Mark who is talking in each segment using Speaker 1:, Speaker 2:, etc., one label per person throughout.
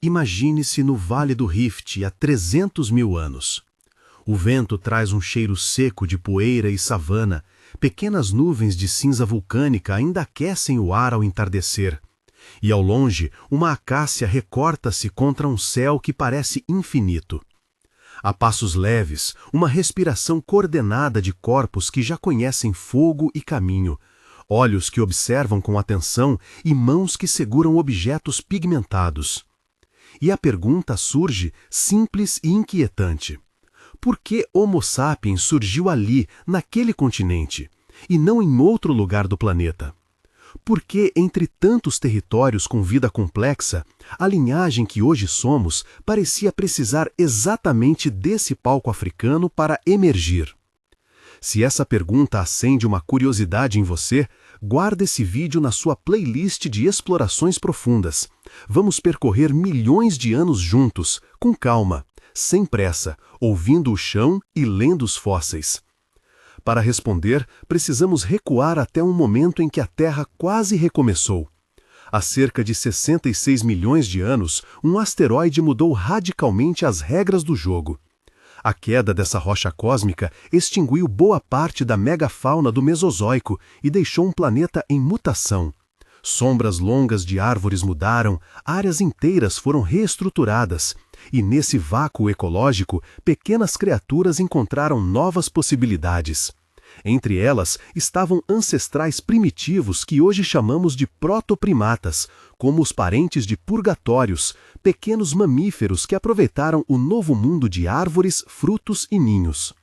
Speaker 1: Imagine-se no Vale do Rift há 300 mil anos. O vento traz um cheiro seco de poeira e savana, pequenas nuvens de cinza vulcânica ainda aquecem o ar ao entardecer. E ao longe, uma acácia recorta-se contra um céu que parece infinito. A passos leves, uma respiração coordenada de corpos que já conhecem fogo e caminho, olhos que observam com atenção e mãos que seguram objetos pigmentados. E a pergunta surge simples e inquietante. Por que Homo sapiens surgiu ali, naquele continente, e não em outro lugar do planeta? Por que, entre tantos territórios com vida complexa, a linhagem que hoje somos parecia precisar exatamente desse palco africano para emergir? Se essa pergunta acende uma curiosidade em você, guarda esse vídeo na sua playlist de explorações profundas. Vamos percorrer milhões de anos juntos, com calma, sem pressa, ouvindo o chão e lendo os fósseis. Para responder, precisamos recuar até um momento em que a Terra quase recomeçou. Há cerca de 66 milhões de anos, um asteroide mudou radicalmente as regras do jogo. A queda dessa rocha cósmica extinguiu boa parte da megafauna do Mesozoico e deixou um planeta em mutação. Sombras longas de árvores mudaram, áreas inteiras foram reestruturadas, e nesse vácuo ecológico, pequenas criaturas encontraram novas possibilidades. Entre elas estavam ancestrais primitivos que hoje chamamos de protoprimatas, como os parentes de purgatórios, pequenos mamíferos que aproveitaram o novo mundo de árvores, frutos e ninhos.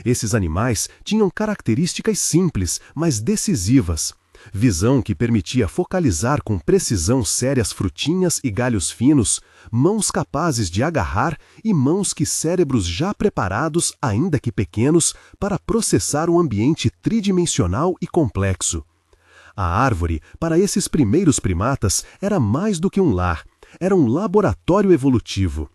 Speaker 1: Esses animais tinham características simples, mas decisivas. Visão que permitia focalizar com precisão sérias frutinhas e galhos finos, mãos capazes de agarrar e mãos que cérebros já preparados, ainda que pequenos, para processar um ambiente tridimensional e complexo. A árvore, para esses primeiros primatas, era mais do que um lar, era um laboratório evolutivo.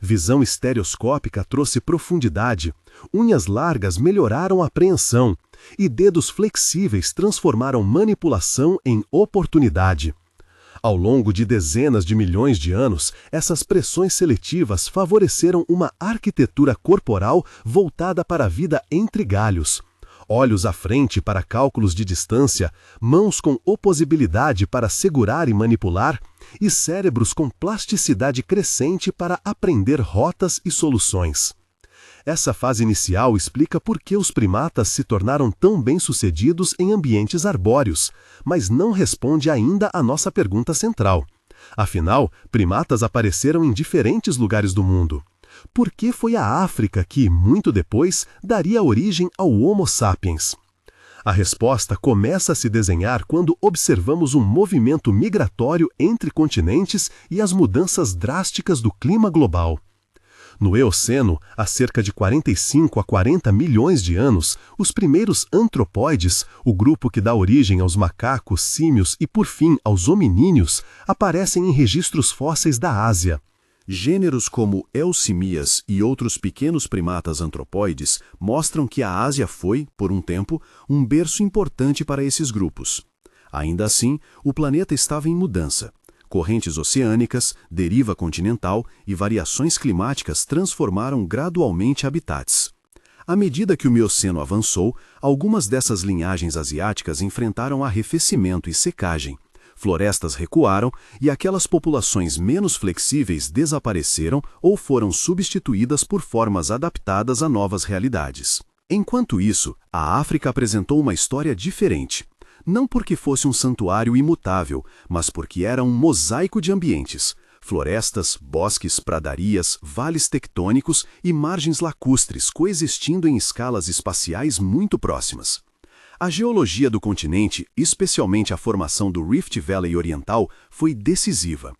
Speaker 1: Visão estereoscópica trouxe profundidade, unhas largas melhoraram a apreensão, e dedos flexíveis transformaram manipulação em oportunidade. Ao longo de dezenas de milhões de anos, essas pressões seletivas favoreceram uma arquitetura corporal voltada para a vida entre galhos. Olhos à frente para cálculos de distância, mãos com oposibilidade para segurar e manipular, e cérebros com plasticidade crescente para aprender rotas e soluções. Essa fase inicial explica por que os primatas se tornaram tão bem-sucedidos em ambientes arbóreos, mas não responde ainda à nossa pergunta central. Afinal, primatas apareceram em diferentes lugares do mundo. Por que foi a África que, muito depois, daria origem ao Homo sapiens? A resposta começa a se desenhar quando observamos um movimento migratório entre continentes e as mudanças drásticas do clima global. No Eoceno, há cerca de 45 a 40 milhões de anos, os primeiros antropóides, o grupo que dá origem aos macacos, símios e, por fim, aos hominíneos, aparecem em registros fósseis da Ásia. Gêneros como Eusimias e outros pequenos primatas antropóides mostram que a Ásia foi, por um tempo, um berço importante para esses grupos. Ainda assim, o planeta estava em mudança. Correntes oceânicas, deriva continental e variações climáticas transformaram gradualmente habitats. À medida que o Mioceno avançou, algumas dessas linhagens asiáticas enfrentaram arrefecimento e secagem. Florestas recuaram e aquelas populações menos flexíveis desapareceram ou foram substituídas por formas adaptadas a novas realidades. Enquanto isso, a África apresentou uma história diferente. Não porque fosse um santuário imutável, mas porque era um mosaico de ambientes. Florestas, bosques, pradarias, vales tectônicos e margens lacustres coexistindo em escalas espaciais muito próximas. A geologia do continente, especialmente a formação do Rift Valley Oriental, foi decisiva.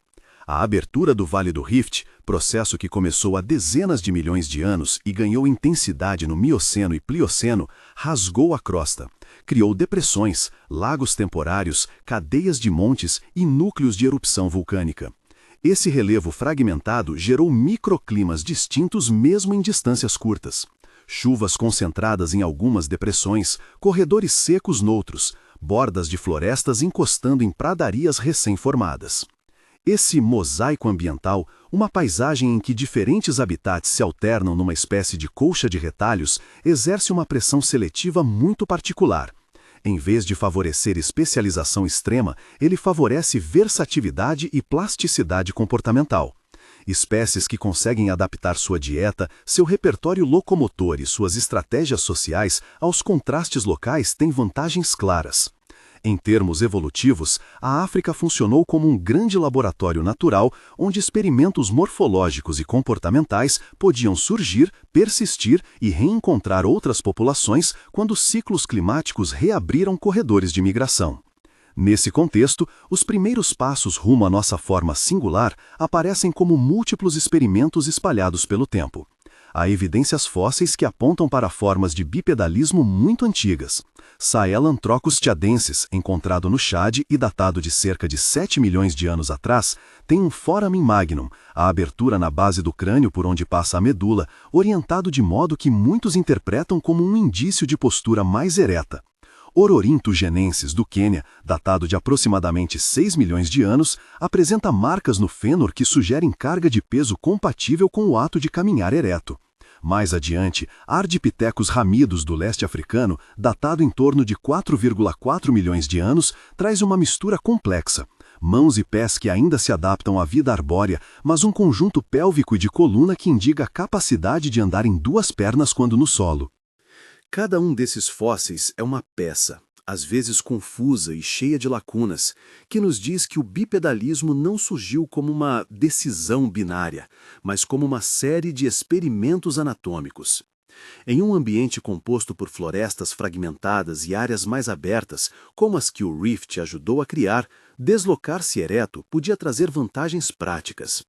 Speaker 1: A abertura do Vale do Rift, processo que começou há dezenas de milhões de anos e ganhou intensidade no Mioceno e Plioceno, rasgou a crosta, criou depressões, lagos temporários, cadeias de montes e núcleos de erupção vulcânica. Esse relevo fragmentado gerou microclimas distintos mesmo em distâncias curtas. Chuvas concentradas em algumas depressões, corredores secos noutros, bordas de florestas encostando em pradarias recém-formadas. Esse mosaico ambiental, uma paisagem em que diferentes habitats se alternam numa espécie de colcha de retalhos, exerce uma pressão seletiva muito particular. Em vez de favorecer especialização extrema, ele favorece versatilidade e plasticidade comportamental. Espécies que conseguem adaptar sua dieta, seu repertório locomotor e suas estratégias sociais aos contrastes locais têm vantagens claras. Em termos evolutivos, a África funcionou como um grande laboratório natural onde experimentos morfológicos e comportamentais podiam surgir, persistir e reencontrar outras populações quando ciclos climáticos reabriram corredores de migração. Nesse contexto, os primeiros passos rumo à nossa forma singular aparecem como múltiplos experimentos espalhados pelo tempo. Há evidências fósseis que apontam para formas de bipedalismo muito antigas. Sahelanthropus tchadensis, encontrado no Chad e datado de cerca de 7 milhões de anos atrás, tem um foramen magnum, a abertura na base do crânio por onde passa a medula, orientado de modo que muitos interpretam como um indício de postura mais ereta. Ororhinto genensis, do Quênia, datado de aproximadamente 6 milhões de anos, apresenta marcas no fêmur que sugerem carga de peso compatível com o ato de caminhar ereto. Mais adiante, Ardipithecus ramidus do leste africano, datado em torno de 4,4 milhões de anos, traz uma mistura complexa. Mãos e pés que ainda se adaptam à vida arbórea, mas um conjunto pélvico e de coluna que indica a capacidade de andar em duas pernas quando no solo. Cada um desses fósseis é uma peça, às vezes confusa e cheia de lacunas, que nos diz que o bipedalismo não surgiu como uma decisão binária, mas como uma série de experimentos anatômicos. Em um ambiente composto por florestas fragmentadas e áreas mais abertas, como as que o Rift ajudou a criar, deslocar-se ereto podia trazer vantagens práticas.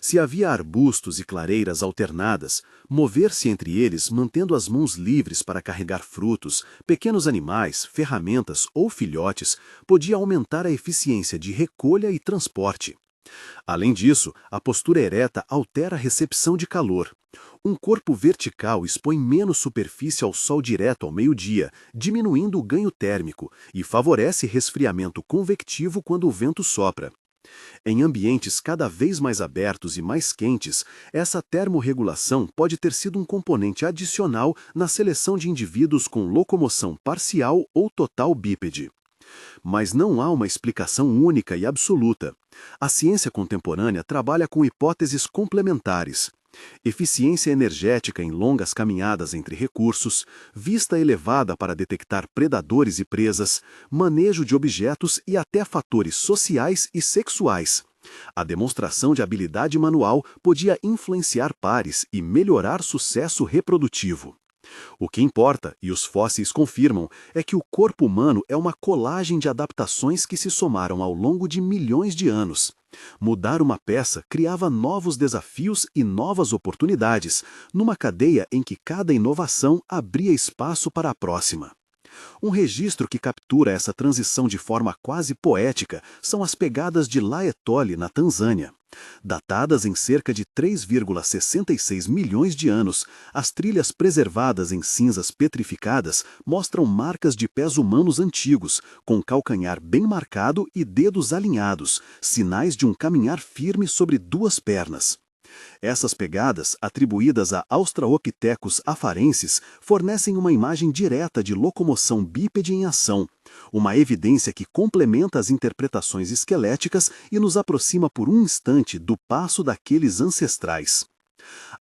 Speaker 1: Se havia arbustos e clareiras alternadas, mover-se entre eles mantendo as mãos livres para carregar frutos, pequenos animais, ferramentas ou filhotes podia aumentar a eficiência de recolha e transporte. Além disso, a postura ereta altera a recepção de calor. Um corpo vertical expõe menos superfície ao sol direto ao meio-dia, diminuindo o ganho térmico, e favorece resfriamento convectivo quando o vento sopra. Em ambientes cada vez mais abertos e mais quentes, essa termorregulação pode ter sido um componente adicional na seleção de indivíduos com locomoção parcial ou total bípede. Mas não há uma explicação única e absoluta. A ciência contemporânea trabalha com hipóteses complementares. Eficiência energética em longas caminhadas entre recursos, vista elevada para detectar predadores e presas, manejo de objetos e até fatores sociais e sexuais. A demonstração de habilidade manual podia influenciar pares e melhorar sucesso reprodutivo. O que importa, e os fósseis confirmam, é que o corpo humano é uma colagem de adaptações que se somaram ao longo de milhões de anos. Mudar uma peça criava novos desafios e novas oportunidades, numa cadeia em que cada inovação abria espaço para a próxima. Um registro que captura essa transição de forma quase poética são as pegadas de Laetoli, na Tanzânia. Datadas em cerca de 3,66 milhões de anos, as trilhas preservadas em cinzas petrificadas mostram marcas de pés humanos antigos, com calcanhar bem marcado e dedos alinhados, sinais de um caminhar firme sobre duas pernas. Essas pegadas, atribuídas a Australopithecus afarensis, fornecem uma imagem direta de locomoção bípede em ação, uma evidência que complementa as interpretações esqueléticas e nos aproxima por um instante do passo daqueles ancestrais.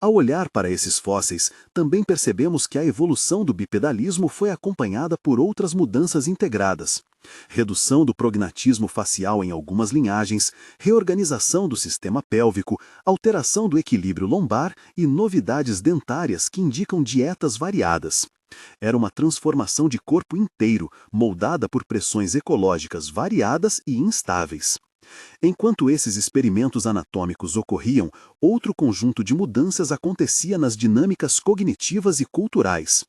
Speaker 1: Ao olhar para esses fósseis, também percebemos que a evolução do bipedalismo foi acompanhada por outras mudanças integradas. Redução do prognatismo facial em algumas linhagens, reorganização do sistema pélvico, alteração do equilíbrio lombar e novidades dentárias que indicam dietas variadas. Era uma transformação de corpo inteiro, moldada por pressões ecológicas variadas e instáveis. Enquanto esses experimentos anatômicos ocorriam, outro conjunto de mudanças acontecia nas dinâmicas cognitivas e culturais.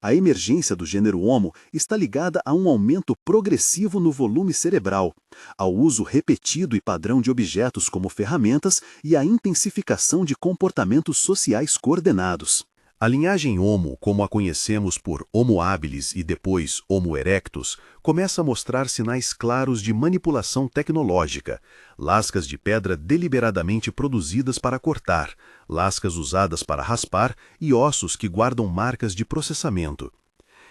Speaker 1: A emergência do gênero Homo está ligada a um aumento progressivo no volume cerebral, ao uso repetido e padrão de objetos como ferramentas e à intensificação de comportamentos sociais coordenados. A linhagem Homo, como a conhecemos por Homo habilis e depois Homo erectus, começa a mostrar sinais claros de manipulação tecnológica, lascas de pedra deliberadamente produzidas para cortar, lascas usadas para raspar e ossos que guardam marcas de processamento.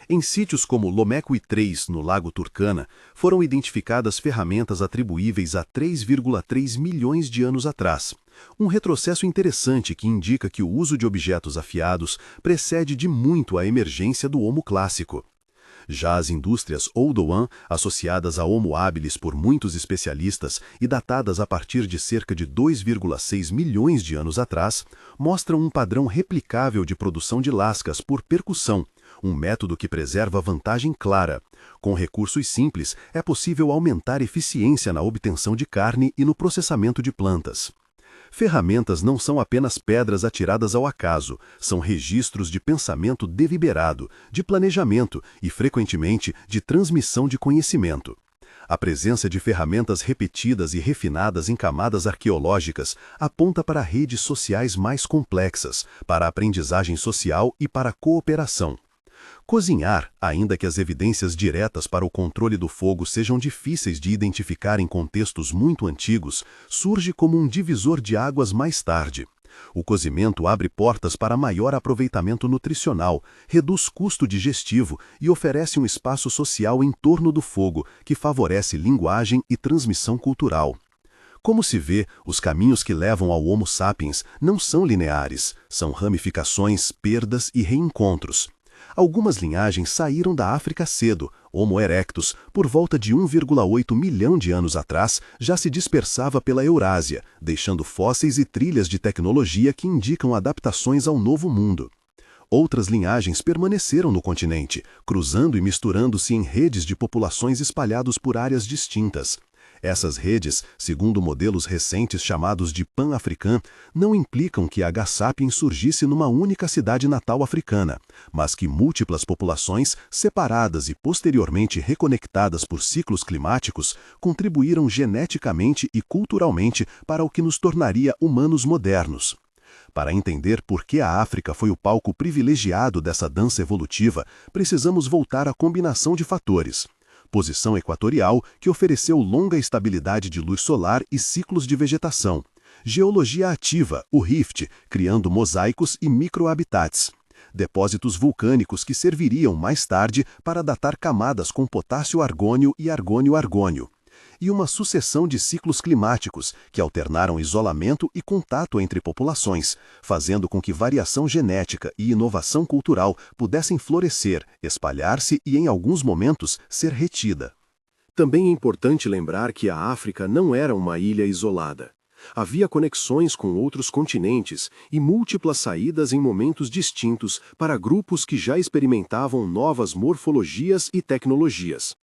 Speaker 1: Em sítios como Lomé III, no Lago Turkana, foram identificadas ferramentas atribuíveis a 3,3 milhões de anos atrás. Um retrocesso interessante que indica que o uso de objetos afiados precede de muito a emergência do Homo clássico. Já as indústrias Oldowan, associadas a Homo habilis por muitos especialistas e datadas a partir de cerca de 2,6 milhões de anos atrás, mostram um padrão replicável de produção de lascas por percussão, um método que preserva vantagem clara. Com recursos simples, é possível aumentar eficiência na obtenção de carne e no processamento de plantas. Ferramentas não são apenas pedras atiradas ao acaso, são registros de pensamento deliberado, de planejamento e, frequentemente, de transmissão de conhecimento. A presença de ferramentas repetidas e refinadas em camadas arqueológicas aponta para redes sociais mais complexas, para a aprendizagem social e para a cooperação. Cozinhar, ainda que as evidências diretas para o controle do fogo sejam difíceis de identificar em contextos muito antigos, surge como um divisor de águas mais tarde. O cozimento abre portas para maior aproveitamento nutricional, reduz custo digestivo e oferece um espaço social em torno do fogo, que favorece linguagem e transmissão cultural. Como se vê, os caminhos que levam ao Homo sapiens não são lineares, são ramificações, perdas e reencontros. Algumas linhagens saíram da África cedo. Homo erectus, por volta de 1,8 milhão de anos atrás, já se dispersava pela Eurásia, deixando fósseis e trilhas de tecnologia que indicam adaptações ao novo mundo. Outras linhagens permaneceram no continente, cruzando e misturando-se em redes de populações espalhadas por áreas distintas. Essas redes, segundo modelos recentes chamados de Pan-African, não implicam que a H. sapiens surgisse numa única cidade natal africana, mas que múltiplas populações, separadas e posteriormente reconectadas por ciclos climáticos, contribuíram geneticamente e culturalmente para o que nos tornaria humanos modernos. Para entender por que a África foi o palco privilegiado dessa dança evolutiva, precisamos voltar à combinação de fatores. Posição equatorial, que ofereceu longa estabilidade de luz solar e ciclos de vegetação. Geologia ativa, o rift, criando mosaicos e microhabitats. Depósitos vulcânicos que serviriam mais tarde para datar camadas com potássio-argônio e argônio-argônio. E uma sucessão de ciclos climáticos que alternaram isolamento e contato entre populações, fazendo com que variação genética e inovação cultural pudessem florescer, espalhar-se e, em alguns momentos, ser retida. Também é importante lembrar que a África não era uma ilha isolada. Havia conexões com outros continentes e múltiplas saídas em momentos distintos para grupos que já experimentavam novas morfologias e tecnologias.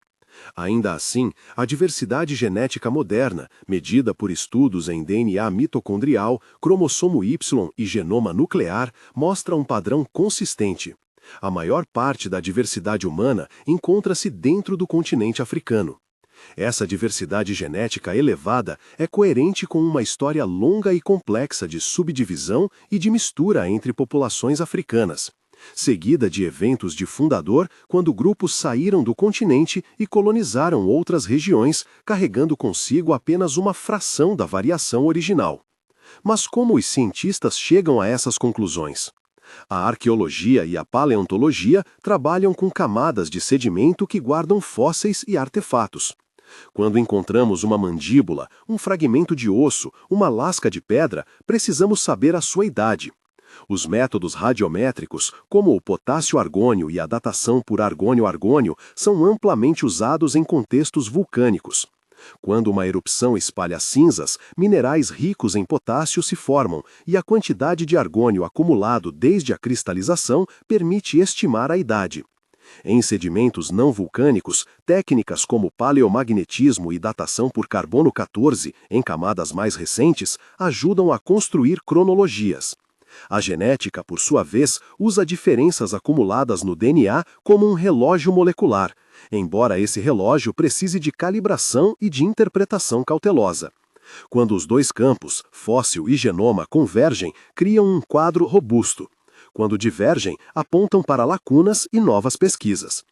Speaker 1: Ainda assim, a diversidade genética moderna, medida por estudos em DNA mitocondrial, cromossomo Y e genoma nuclear, mostra um padrão consistente. A maior parte da diversidade humana encontra-se dentro do continente africano. Essa diversidade genética elevada é coerente com uma história longa e complexa de subdivisão e de mistura entre populações africanas, seguida de eventos de fundador quando grupos saíram do continente e colonizaram outras regiões, carregando consigo apenas uma fração da variação original. Mas como os cientistas chegam a essas conclusões? A arqueologia e a paleontologia trabalham com camadas de sedimento que guardam fósseis e artefatos. Quando encontramos uma mandíbula, um fragmento de osso, uma lasca de pedra, precisamos saber a sua idade. Os métodos radiométricos, como o potássio-argônio e a datação por argônio-argônio, são amplamente usados em contextos vulcânicos. Quando uma erupção espalha cinzas, minerais ricos em potássio se formam e a quantidade de argônio acumulado desde a cristalização permite estimar a idade. Em sedimentos não vulcânicos, técnicas como paleomagnetismo e datação por carbono 14, em camadas mais recentes, ajudam a construir cronologias. A genética, por sua vez, usa diferenças acumuladas no DNA como um relógio molecular, embora esse relógio precise de calibração e de interpretação cautelosa. Quando os dois campos, fóssil e genoma, convergem, criam um quadro robusto.
Speaker 2: Quando divergem, apontam para lacunas e novas pesquisas.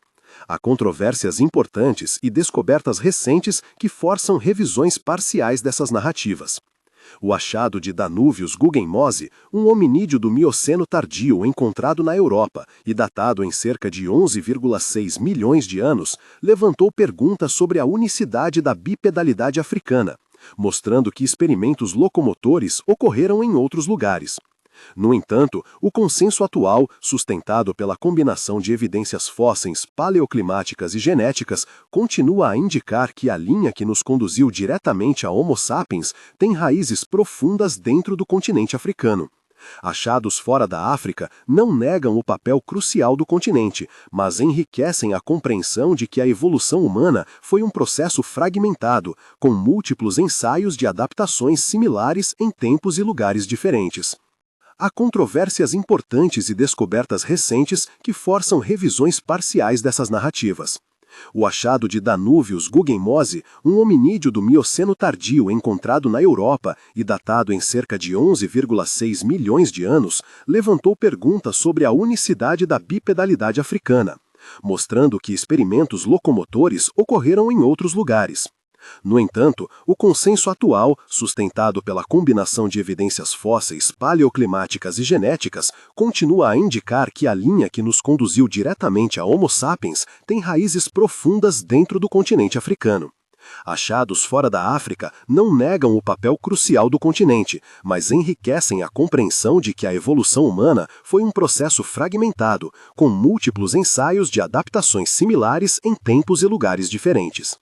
Speaker 2: Há controvérsias importantes e descobertas recentes que forçam revisões parciais dessas narrativas. O achado de Danuvius guggenmosi, um hominídeo do Mioceno tardio encontrado na Europa e datado em cerca de 11,6 milhões de anos, levantou perguntas sobre a unicidade da bipedalidade africana, mostrando que experimentos locomotores ocorreram em outros lugares. No entanto, o consenso atual, sustentado pela combinação de evidências fósseis, paleoclimáticas e genéticas, continua a indicar que a linha que nos conduziu diretamente a Homo sapiens tem raízes profundas dentro do continente africano. Achados fora da África não negam o papel crucial do continente, mas enriquecem a compreensão de que a evolução humana foi um processo fragmentado, com múltiplos ensaios de adaptações similares em tempos e lugares diferentes. Há controvérsias importantes e descobertas recentes que forçam revisões parciais dessas narrativas. O achado de Danuvius guggenmosi, um hominídeo do Mioceno tardio encontrado na Europa e datado em cerca de 11,6 milhões de anos, levantou perguntas sobre a unicidade da bipedalidade africana, mostrando que experimentos locomotores ocorreram em outros lugares. No entanto, o consenso atual, sustentado pela combinação de evidências fósseis, paleoclimáticas e genéticas, continua a indicar que a linha que nos conduziu diretamente a Homo sapiens tem raízes profundas dentro do continente africano. Achados fora da África não negam o papel crucial do continente, mas enriquecem a compreensão de que a evolução humana foi um processo fragmentado, com múltiplos ensaios de adaptações similares em tempos e lugares diferentes.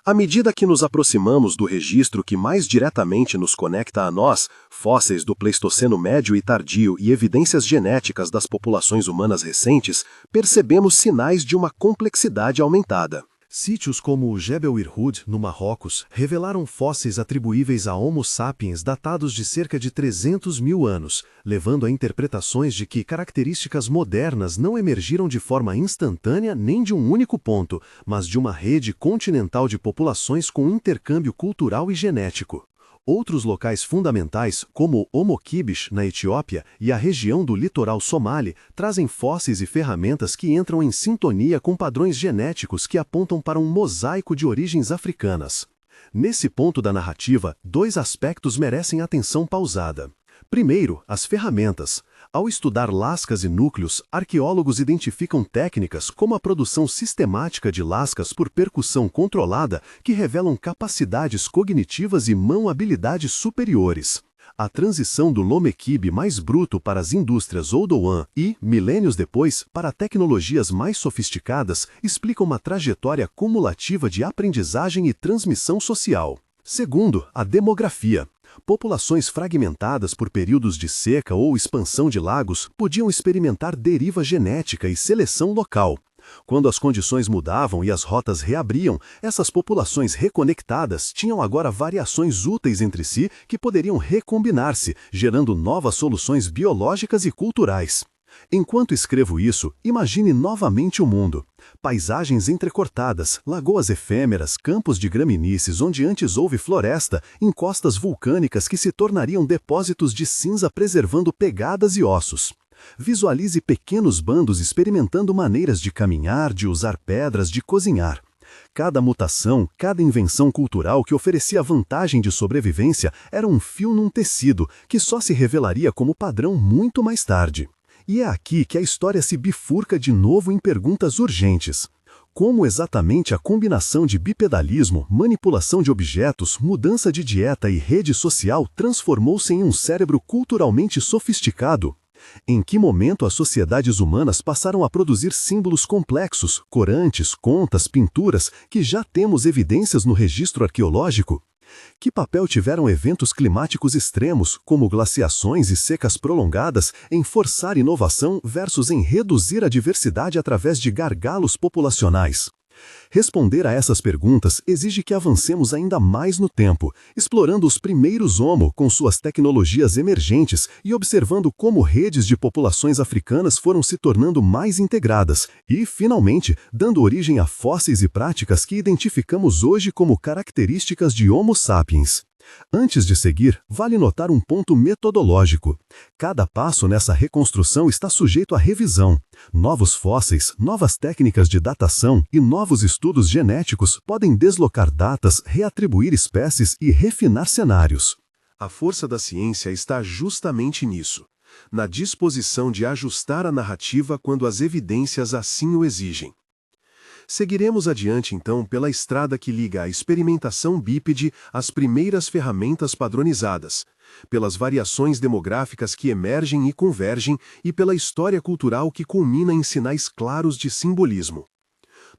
Speaker 2: À medida que nos aproximamos do registro que mais diretamente nos conecta a nós, fósseis do Pleistoceno médio e tardio e evidências genéticas das populações humanas recentes, percebemos sinais de uma complexidade aumentada.
Speaker 1: Sítios como o Jebel Irhoud, no Marrocos, revelaram fósseis atribuíveis a Homo sapiens datados de cerca de 300 mil anos, levando a interpretações de que características modernas não emergiram de forma instantânea nem de um único ponto, mas de uma rede continental de populações com intercâmbio cultural e genético. Outros locais fundamentais, como Homo Kibish, na Etiópia, e a região do litoral somali, trazem fósseis e ferramentas que entram em sintonia com padrões genéticos que apontam para um mosaico de origens africanas. Nesse ponto da narrativa, dois aspectos merecem atenção pausada. Primeiro, as ferramentas. Ao estudar lascas e núcleos, arqueólogos identificam técnicas como a produção sistemática de lascas por percussão controlada que revelam capacidades cognitivas e mão-habilidades superiores. A transição do Lomekib mais bruto para as indústrias Oldowan e, milênios depois, para tecnologias mais sofisticadas explica uma trajetória cumulativa de aprendizagem e transmissão social. Segundo, a demografia. Populações fragmentadas por períodos de seca ou expansão de lagos podiam experimentar deriva genética e seleção local. Quando as condições mudavam e as rotas reabriam, essas populações reconectadas tinham agora variações úteis entre si que poderiam recombinar-se, gerando novas soluções biológicas e culturais. Enquanto escrevo isso, imagine novamente o mundo. Paisagens entrecortadas, lagoas efêmeras, campos de gramíneas onde antes houve floresta, encostas vulcânicas que se tornariam depósitos de cinza preservando pegadas e ossos. Visualize pequenos bandos experimentando maneiras de caminhar, de usar pedras, de cozinhar. Cada mutação, cada invenção cultural que oferecia vantagem de sobrevivência era um fio num tecido que só se revelaria como padrão muito mais tarde. E é aqui que a história se bifurca de novo em perguntas urgentes. Como exatamente a combinação de bipedalismo, manipulação de objetos, mudança de dieta e rede social transformou-se em um cérebro culturalmente sofisticado? Em que momento as sociedades humanas passaram a produzir símbolos complexos, corantes, contas, pinturas, que já temos evidências no registro arqueológico? Que papel tiveram eventos climáticos extremos, como glaciações e secas prolongadas, em forçar inovação versus em reduzir a diversidade através de gargalos populacionais? Responder a essas perguntas exige que avancemos ainda mais no tempo, explorando os primeiros Homo com suas tecnologias emergentes e observando como redes de populações africanas foram se tornando mais integradas e, finalmente, dando origem a fósseis e práticas que identificamos hoje como características de Homo sapiens.
Speaker 2: Antes de seguir, vale notar um ponto metodológico. Cada passo nessa reconstrução está sujeito à revisão. Novos fósseis, novas técnicas de datação e novos estudos genéticos podem deslocar datas, reatribuir espécies e refinar cenários.
Speaker 1: A força da ciência está justamente nisso, na disposição de ajustar a narrativa quando as evidências assim o exigem. Seguiremos adiante, então, pela estrada que liga a experimentação bípede às primeiras ferramentas padronizadas, pelas variações demográficas que emergem e convergem e pela história cultural que culmina em sinais claros de simbolismo.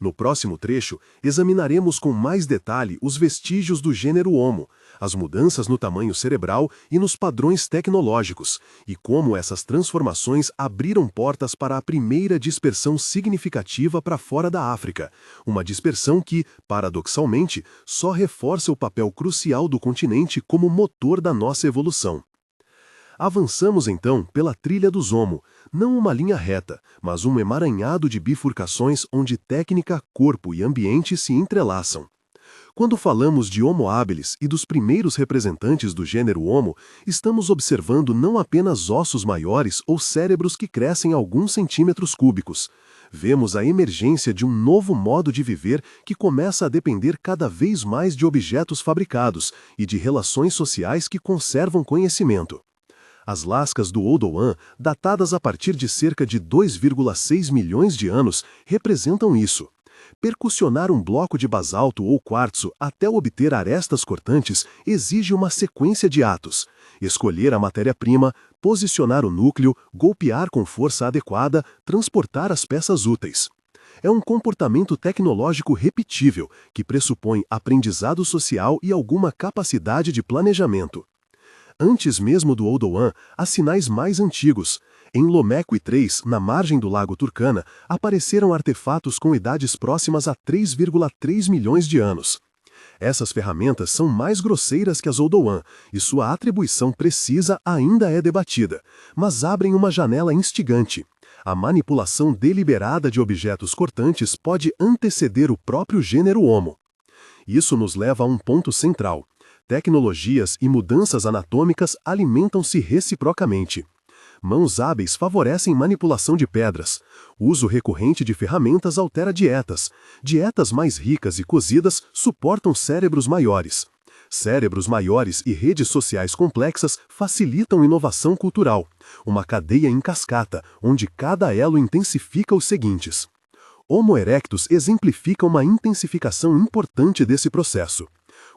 Speaker 1: No próximo trecho, examinaremos com mais detalhe os vestígios do gênero Homo, as mudanças no tamanho cerebral e nos padrões tecnológicos, e como essas transformações abriram portas para a primeira dispersão significativa para fora da África, uma dispersão que, paradoxalmente, só reforça o papel crucial do continente como motor da nossa evolução. Avançamos, então, pela trilha dos Homo, não uma linha reta, mas um emaranhado de bifurcações onde técnica, corpo e ambiente se entrelaçam. Quando falamos de Homo habilis e dos primeiros representantes do gênero Homo, estamos observando não apenas ossos maiores ou cérebros que crescem alguns centímetros cúbicos. Vemos a emergência de um novo modo de viver que começa a depender cada vez mais de objetos fabricados e de relações sociais que conservam conhecimento. As lascas do Oldowan, datadas a partir de cerca de 2,6 milhões de anos, representam isso. Percussionar um bloco de basalto ou quartzo até obter arestas cortantes exige uma sequência de atos. Escolher a matéria-prima, posicionar o núcleo, golpear com força adequada, transportar as peças úteis. É um comportamento tecnológico repetível, que pressupõe aprendizado social e alguma capacidade de planejamento. Antes mesmo do Oldowan, há sinais mais antigos. Em Lomé III, na margem do lago Turkana, apareceram artefatos com idades próximas a 3,3 milhões de anos. Essas ferramentas são mais grosseiras que as Oldowan, e sua atribuição precisa ainda é debatida, mas abrem uma janela instigante. A manipulação deliberada de objetos cortantes pode anteceder o próprio gênero Homo. Isso nos leva a um ponto central. Tecnologias e mudanças anatômicas alimentam-se reciprocamente. Mãos hábeis favorecem manipulação de pedras. Uso recorrente de ferramentas altera dietas. Dietas mais ricas e cozidas suportam cérebros maiores. Cérebros maiores e redes sociais complexas facilitam inovação cultural. Uma cadeia em cascata, onde cada elo intensifica os seguintes. Homo erectus exemplifica uma intensificação importante desse processo.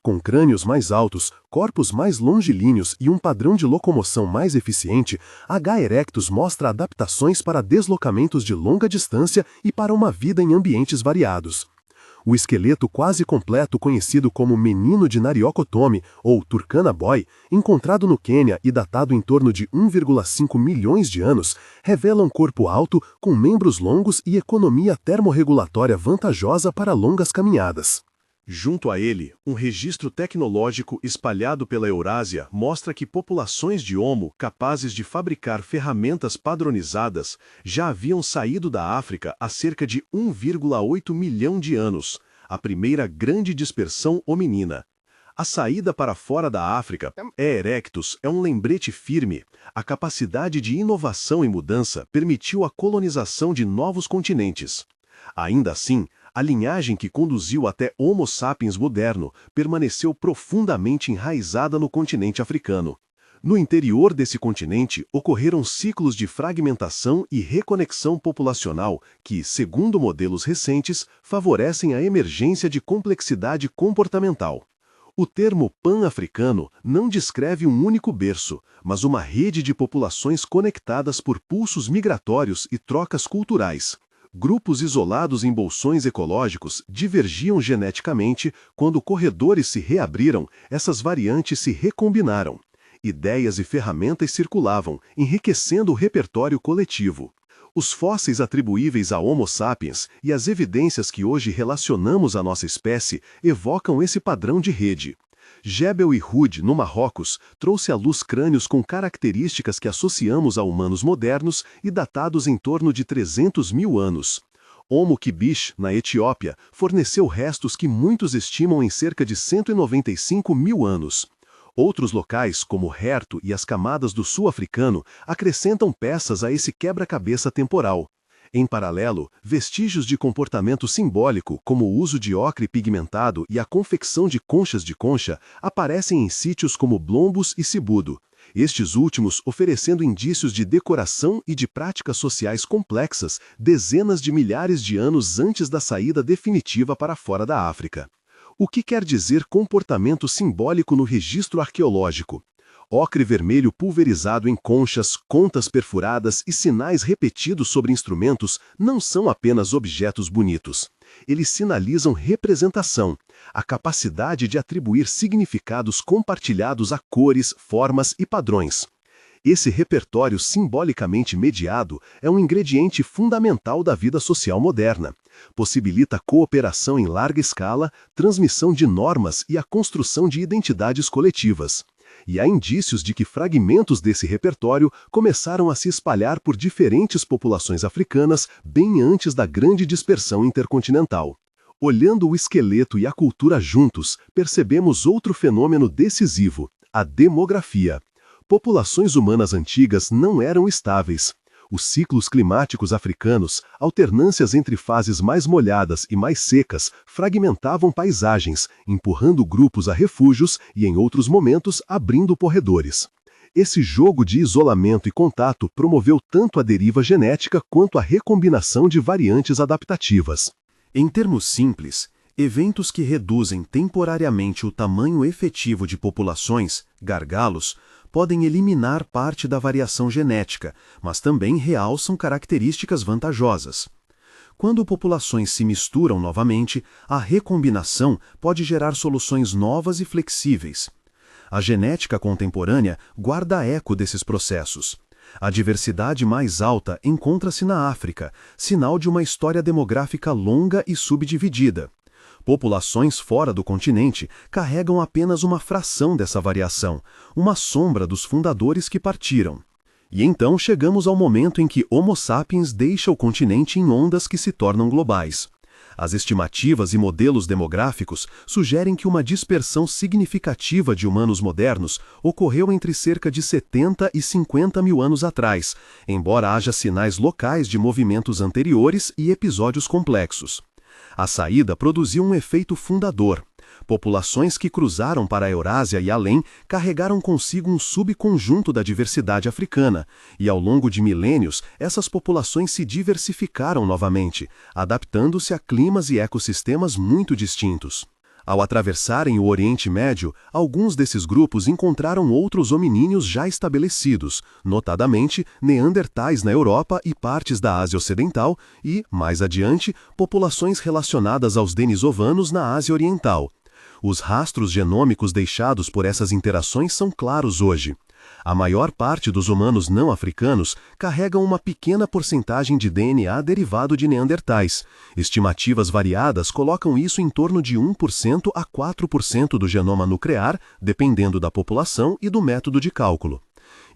Speaker 1: Com crânios mais altos, corpos mais longilíneos e um padrão de locomoção mais eficiente, H. erectus mostra adaptações para deslocamentos de longa distância e para uma vida em ambientes variados. O esqueleto quase completo conhecido como menino de Nariokotome, ou Turkana Boy, encontrado no Quênia e datado em torno de 1,5 milhões de anos, revela um corpo alto com membros longos e economia termorregulatória vantajosa para longas caminhadas. Junto a ele, um registro tecnológico espalhado pela Eurásia mostra que populações de Homo capazes de fabricar ferramentas padronizadas já haviam saído da África há cerca de 1,8 milhão de anos, a primeira grande dispersão hominina. A saída para fora da África, E. erectus, é um lembrete firme. A capacidade de inovação e mudança permitiu a colonização de novos continentes. Ainda assim, a linhagem que conduziu até Homo sapiens moderno permaneceu profundamente enraizada no continente africano. No interior desse continente, ocorreram ciclos de fragmentação e reconexão populacional que, segundo modelos recentes, favorecem a emergência de complexidade comportamental. O termo pan-africano não descreve um único berço, mas uma rede de populações conectadas por pulsos migratórios e trocas culturais. Grupos isolados em bolsões ecológicos divergiam geneticamente. Quando corredores se reabriram, essas variantes se recombinaram. Ideias e ferramentas circulavam, enriquecendo o repertório coletivo. Os fósseis atribuíveis a Homo sapiens e as evidências que hoje relacionamos à nossa espécie evocam esse padrão de rede. Jebel e Hood, no Marrocos, trouxe à luz crânios com características que associamos a humanos modernos e datados em torno de 300 mil anos. Homo Kibish, na Etiópia, forneceu restos que muitos estimam em cerca de 195 mil anos.
Speaker 2: Outros locais, como Herto e as camadas do sul-africano, acrescentam peças a esse quebra-cabeça temporal. Em paralelo, vestígios de comportamento simbólico, como o uso de ocre pigmentado e a confecção de conchas de concha, aparecem em sítios como Blombos e Sibudo, estes últimos oferecendo indícios de decoração e de práticas sociais complexas dezenas de milhares de anos antes da saída definitiva para fora da África. O que quer dizer comportamento simbólico no registro arqueológico? Ocre vermelho pulverizado em conchas, contas perfuradas e sinais repetidos sobre instrumentos não são apenas objetos bonitos. Eles sinalizam representação, a capacidade de atribuir significados compartilhados a cores, formas e padrões. Esse repertório simbolicamente mediado é um ingrediente fundamental da vida social moderna. Possibilita cooperação em larga escala, transmissão de normas e a construção de identidades coletivas. E há indícios de que fragmentos desse repertório começaram a se espalhar por diferentes populações africanas bem antes da grande dispersão intercontinental. Olhando o esqueleto e a cultura juntos, percebemos outro fenômeno decisivo, a demografia. Populações humanas antigas não eram estáveis. Os ciclos climáticos africanos, alternâncias entre fases mais molhadas e mais secas, fragmentavam paisagens, empurrando grupos a refúgios e, em outros momentos, abrindo corredores. Esse jogo de isolamento e contato promoveu tanto a deriva genética quanto a recombinação de variantes adaptativas.
Speaker 1: Em termos simples, eventos que reduzem temporariamente o tamanho efetivo de populações, gargalos, podem eliminar parte da variação genética, mas também realçam características vantajosas. Quando populações se misturam novamente, a recombinação pode gerar soluções novas e flexíveis. A genética contemporânea guarda eco desses processos. A diversidade mais alta encontra-se na África, sinal de uma história demográfica longa e subdividida. Populações fora do continente carregam apenas uma fração dessa variação, uma sombra dos fundadores que partiram. E então chegamos ao momento em que Homo sapiens deixa o continente em ondas que se tornam globais. As estimativas e modelos demográficos sugerem que uma dispersão significativa de humanos modernos ocorreu entre cerca de 70 e 50 mil anos atrás, embora haja sinais locais de movimentos anteriores e episódios complexos. A saída produziu um efeito fundador. Populações que cruzaram para a Eurásia e além carregaram consigo um subconjunto da diversidade africana, e ao longo de milênios essas populações se diversificaram novamente, adaptando-se a climas e ecossistemas muito distintos. Ao atravessarem o Oriente Médio, alguns desses grupos encontraram outros hominíneos já estabelecidos, notadamente neandertais na Europa e partes da Ásia Ocidental e, mais adiante, populações relacionadas aos denisovanos na Ásia Oriental. Os rastros genômicos deixados por essas interações são claros hoje. A maior parte dos humanos não africanos carregam uma pequena porcentagem de DNA derivado de neandertais. Estimativas variadas colocam isso em torno de 1% a 4% do genoma nuclear, dependendo da população e do método de cálculo.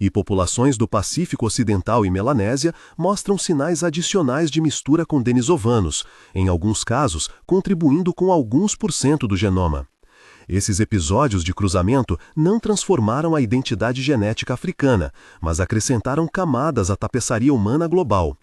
Speaker 1: E populações do Pacífico Ocidental e Melanésia mostram sinais adicionais de mistura com denisovanos, em alguns casos contribuindo com alguns por cento do genoma. Esses episódios de cruzamento não transformaram a identidade genética africana, mas acrescentaram camadas à tapeçaria humana global.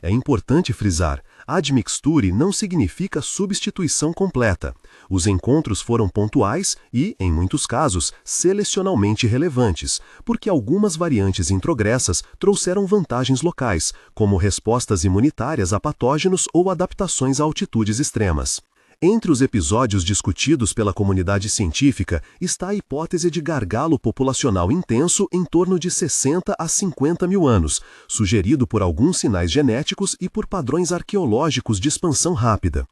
Speaker 1: É importante frisar, admixture não significa substituição completa. Os encontros foram pontuais e, em muitos casos, selecionalmente relevantes, porque algumas variantes introgressas trouxeram vantagens locais, como respostas imunitárias a patógenos ou adaptações a altitudes extremas. Entre os episódios discutidos pela comunidade científica está a hipótese de gargalo populacional intenso em torno de 60 a 50 mil anos, sugerido por alguns sinais genéticos e por padrões arqueológicos de expansão rápida.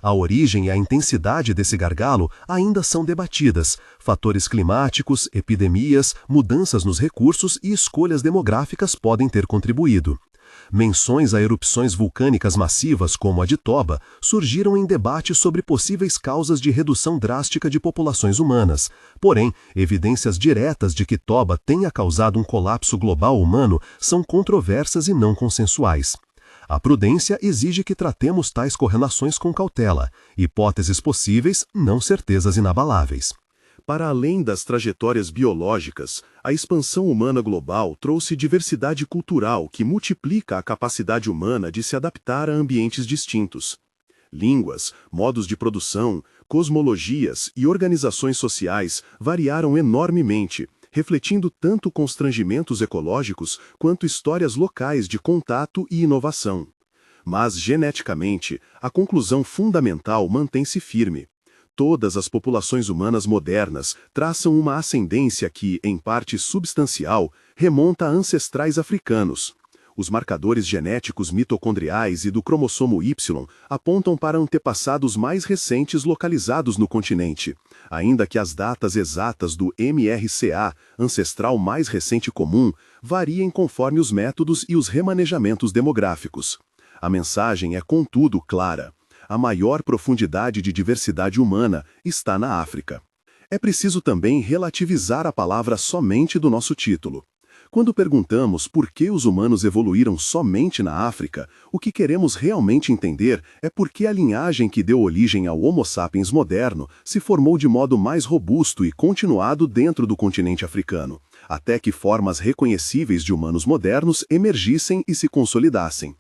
Speaker 1: A origem e a intensidade desse gargalo ainda são debatidas. Fatores climáticos, epidemias, mudanças nos recursos e escolhas demográficas podem ter contribuído. Menções a erupções vulcânicas massivas, como a de Toba, surgiram em debates sobre possíveis causas de redução drástica de populações humanas. Porém, evidências diretas de que Toba tenha causado um colapso global humano são controversas e não consensuais. A prudência exige que tratemos tais correlações com cautela, hipóteses possíveis, não certezas inabaláveis.
Speaker 2: Para além das trajetórias biológicas, a expansão humana global trouxe diversidade cultural que multiplica a capacidade humana de se adaptar a ambientes distintos. Línguas, modos de produção, cosmologias e organizações sociais variaram enormemente, refletindo tanto constrangimentos ecológicos quanto histórias locais de contato e inovação. Mas, geneticamente, a conclusão fundamental mantém-se firme. Todas as populações humanas modernas traçam uma ascendência que, em parte substancial, remonta a ancestrais africanos. Os marcadores genéticos mitocondriais e do cromossomo Y apontam para antepassados mais recentes localizados no continente, ainda que as datas exatas do MRCA, ancestral mais recente comum, variem conforme os métodos e os remanejamentos demográficos. A mensagem é, contudo, clara. A maior profundidade de diversidade humana está na África. É preciso também relativizar a palavra somente do nosso título. Quando perguntamos por que os humanos evoluíram somente na África, o que queremos realmente entender é por que a linhagem que deu origem ao Homo sapiens moderno se formou de modo mais robusto e continuado dentro do continente africano, até que formas reconhecíveis de humanos modernos emergissem e se consolidassem.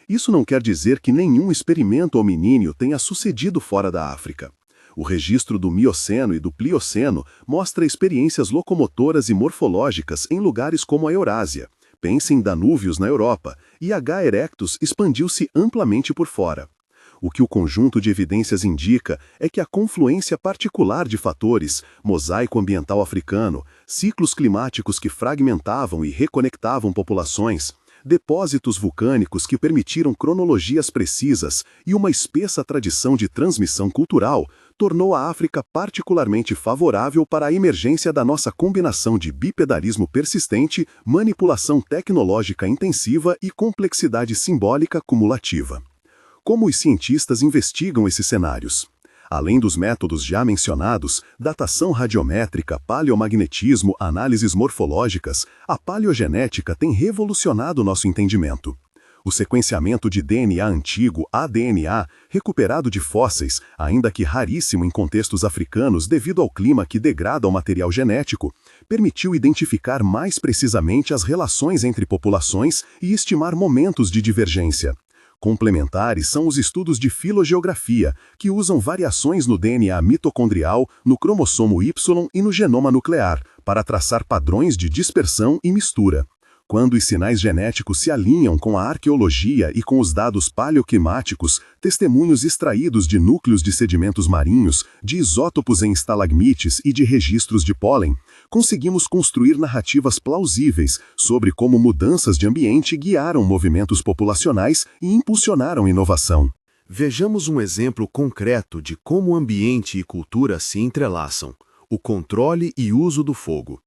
Speaker 2: Isso não quer dizer que nenhum experimento hominíneo tenha sucedido fora da África. O registro do Mioceno e do Plioceno mostra experiências locomotoras e morfológicas em lugares como a Eurásia. Pense em Danúvios na Europa, e H. erectus expandiu-se amplamente por fora. O que o conjunto de evidências indica é que a confluência particular de fatores, mosaico ambiental africano, ciclos climáticos que fragmentavam e reconectavam populações, depósitos vulcânicos que permitiram cronologias precisas e uma espessa tradição de transmissão cultural, tornou a África particularmente favorável para a emergência da nossa combinação de bipedalismo persistente, manipulação tecnológica intensiva e complexidade simbólica cumulativa. Como os cientistas investigam esses cenários? Além dos métodos já mencionados, datação radiométrica, paleomagnetismo, análises morfológicas, a paleogenética tem revolucionado nosso entendimento. O sequenciamento de DNA antigo, aDNA, recuperado de fósseis, ainda que raríssimo em contextos africanos devido ao clima que degrada o material genético, permitiu identificar mais precisamente as relações entre populações e estimar momentos de divergência. Complementares são os estudos de filogeografia, que usam variações no DNA mitocondrial, no cromossomo Y e no genoma nuclear, para traçar padrões de dispersão e mistura. Quando os sinais genéticos se alinham com a arqueologia e com os dados paleoclimáticos, testemunhos extraídos de núcleos de sedimentos marinhos, de isótopos em estalagmites e de registros de pólen, conseguimos construir narrativas plausíveis sobre como mudanças de ambiente guiaram movimentos populacionais e impulsionaram inovação.
Speaker 1: Vejamos um exemplo concreto de como ambiente e cultura se entrelaçam: o controle e uso do fogo.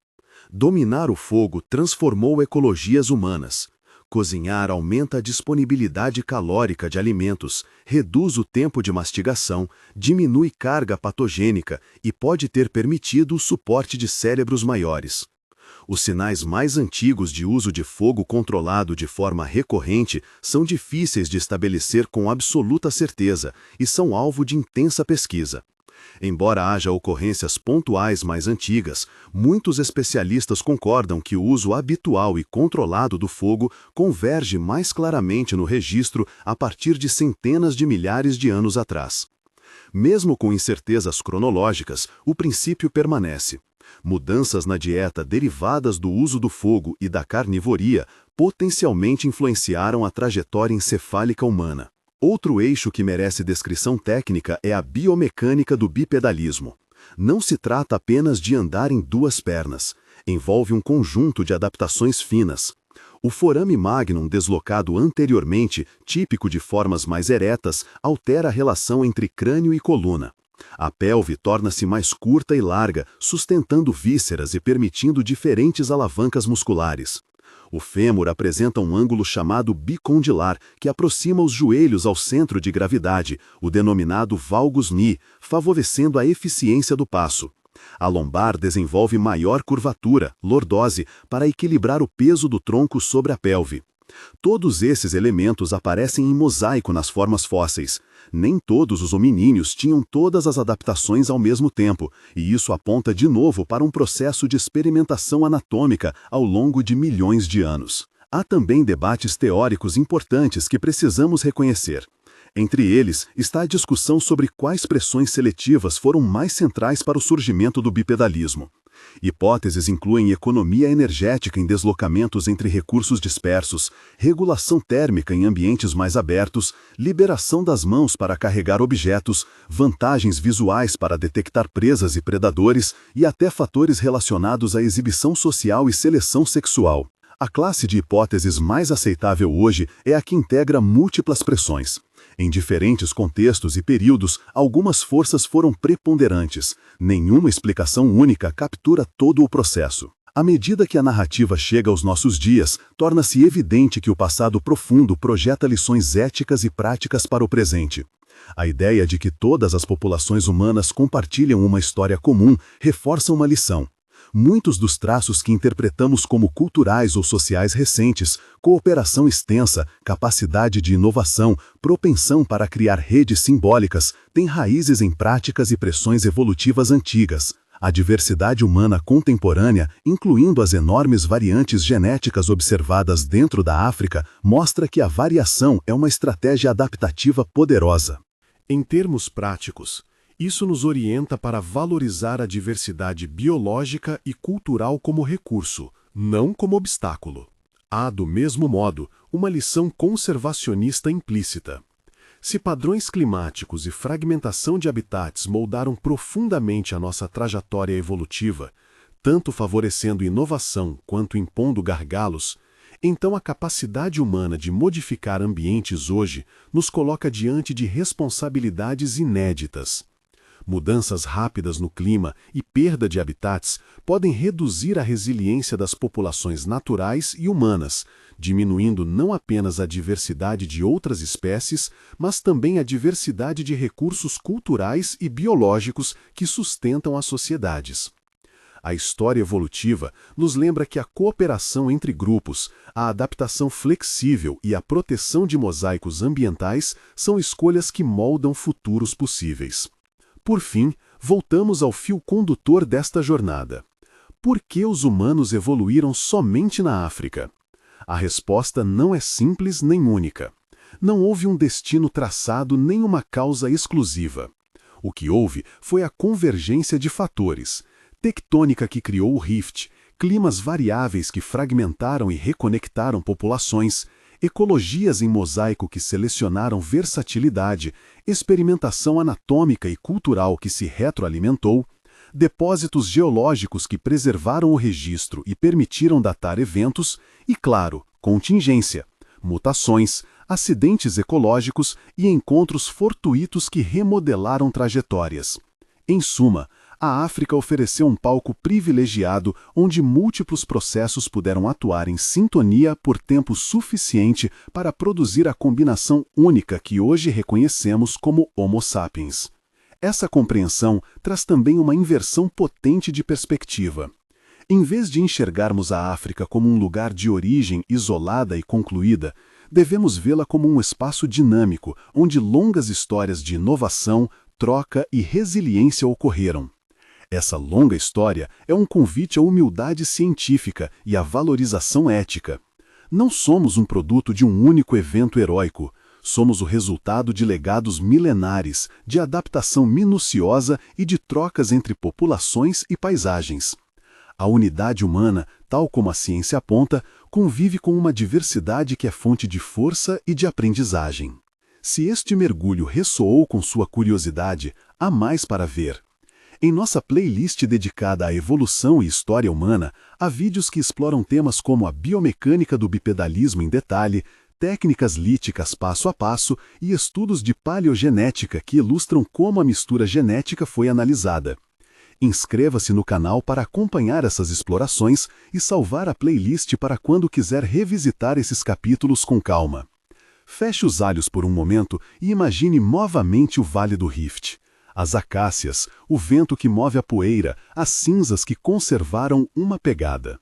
Speaker 1: Dominar o fogo transformou ecologias humanas. Cozinhar aumenta a disponibilidade calórica de alimentos, reduz o tempo de mastigação, diminui carga patogênica e pode ter permitido o suporte de cérebros maiores. Os sinais mais antigos de uso de fogo controlado de forma recorrente são difíceis de estabelecer com absoluta certeza e são alvo de intensa pesquisa. Embora haja ocorrências pontuais mais antigas, muitos especialistas concordam que o uso habitual e controlado do fogo converge mais claramente no registro a partir de centenas de milhares de anos atrás. Mesmo com incertezas cronológicas, o princípio permanece. Mudanças na dieta derivadas do uso do fogo e da carnivoria potencialmente influenciaram a trajetória encefálica humana. Outro eixo que merece descrição técnica é a biomecânica do bipedalismo. Não se trata apenas de andar em duas pernas. Envolve um conjunto de adaptações finas. O forame magnum deslocado anteriormente, típico de formas mais eretas, altera a relação entre crânio e coluna. A pelve torna-se mais curta e larga, sustentando vísceras e permitindo diferentes alavancas musculares. O fêmur apresenta um ângulo chamado bicondilar, que aproxima os joelhos ao centro de gravidade, o denominado valgus ni, favorecendo a eficiência do passo. A lombar desenvolve maior curvatura, lordose, para equilibrar o peso do tronco sobre a pelve.
Speaker 2: Todos esses elementos aparecem em mosaico nas formas fósseis. Nem todos os hominíneos tinham todas as adaptações ao mesmo tempo, e isso aponta de novo para um processo de experimentação anatômica ao longo de milhões de anos. Há também debates teóricos importantes que precisamos reconhecer. Entre eles está a discussão sobre quais pressões seletivas foram mais centrais para o surgimento do bipedalismo. Hipóteses incluem economia energética em deslocamentos entre recursos dispersos, regulação térmica em ambientes mais abertos, liberação das mãos para carregar objetos, vantagens visuais para detectar presas e predadores e até fatores relacionados à exibição social e seleção sexual. A classe de hipóteses mais aceitável hoje é a que integra múltiplas pressões. Em diferentes contextos e períodos, algumas forças foram preponderantes. Nenhuma explicação única captura todo o processo. À medida que a narrativa chega aos nossos dias, torna-se evidente que o passado profundo projeta lições éticas e práticas para o presente. A ideia de que todas as populações humanas compartilham uma história comum reforça uma lição. Muitos dos traços que interpretamos como culturais ou sociais recentes, cooperação extensa, capacidade de inovação, propensão para criar redes simbólicas, têm raízes em práticas e pressões evolutivas antigas. A diversidade humana contemporânea, incluindo as enormes variantes genéticas observadas dentro da África, mostra que a variação é uma estratégia adaptativa poderosa.
Speaker 1: Em termos práticos, isso nos orienta para valorizar a diversidade biológica e cultural como recurso, não como obstáculo. Há, do mesmo modo, uma lição conservacionista implícita. Se padrões climáticos e fragmentação de habitats moldaram profundamente a nossa trajetória evolutiva, tanto favorecendo inovação quanto impondo gargalos, então a capacidade humana de modificar ambientes hoje nos coloca diante de responsabilidades inéditas. Mudanças rápidas no clima e perda de habitats podem reduzir a resiliência das populações naturais e humanas, diminuindo não apenas a diversidade de outras espécies, mas também a diversidade de recursos culturais e biológicos que sustentam as sociedades. A história evolutiva nos lembra que a cooperação entre grupos, a adaptação flexível e a proteção de mosaicos ambientais são escolhas que moldam futuros possíveis. Por fim, voltamos ao fio condutor desta jornada. Por que os humanos evoluíram somente na África? A resposta não é simples nem única. Não houve um destino traçado nem uma causa exclusiva. O que houve foi a convergência de fatores: tectônica que criou o rift, climas variáveis que fragmentaram e reconectaram populações, ecologias em mosaico que selecionaram versatilidade, experimentação anatômica e cultural que se retroalimentou, depósitos geológicos que preservaram o registro e permitiram datar eventos e, claro, contingência, mutações, acidentes ecológicos e encontros fortuitos que remodelaram trajetórias. Em suma, a África ofereceu um palco privilegiado onde múltiplos processos puderam atuar em sintonia por tempo suficiente para produzir a combinação única que hoje reconhecemos como Homo sapiens. Essa compreensão traz também uma inversão potente de perspectiva. Em vez de enxergarmos a África como um lugar de origem isolada e concluída, devemos vê-la como um espaço dinâmico, onde longas histórias de inovação, troca e resiliência ocorreram. Essa longa história é um convite à humildade científica e à valorização ética. Não somos um produto de um único evento heróico. Somos o resultado de legados milenares, de adaptação minuciosa e de trocas entre populações e paisagens. A unidade humana, tal como a ciência aponta, convive com uma diversidade que é fonte de força e de aprendizagem. Se este mergulho ressoou com sua curiosidade, há mais para ver. Em nossa playlist dedicada à evolução e história humana, há vídeos que exploram temas como a biomecânica do bipedalismo em detalhe, técnicas líticas passo a passo e estudos de paleogenética que ilustram como a mistura genética foi analisada. Inscreva-se no canal para acompanhar essas explorações e salvar a playlist para quando quiser revisitar esses capítulos com calma. Feche os olhos por um momento e imagine novamente o Vale do Rift. As acácias, o vento que move a poeira, as cinzas que conservaram uma pegada.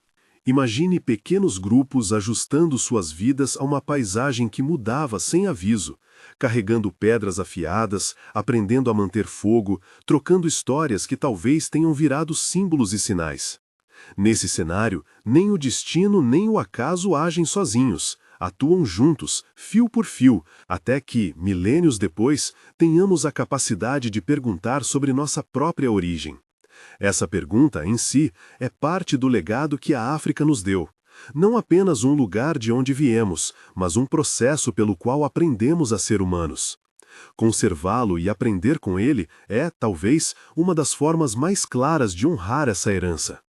Speaker 2: Imagine pequenos grupos ajustando suas vidas a uma paisagem que mudava sem aviso, carregando pedras afiadas, aprendendo a manter fogo, trocando histórias que talvez tenham virado símbolos e sinais. Nesse cenário, nem o destino nem o acaso agem sozinhos, atuam juntos, fio por fio, até que, milênios depois, tenhamos a capacidade de perguntar sobre nossa própria origem. Essa pergunta, em si, é parte do legado que a África nos deu. Não apenas um lugar de onde viemos, mas um processo pelo qual aprendemos a ser humanos. Conservá-lo e aprender com ele é, talvez, uma das formas mais claras de honrar essa herança.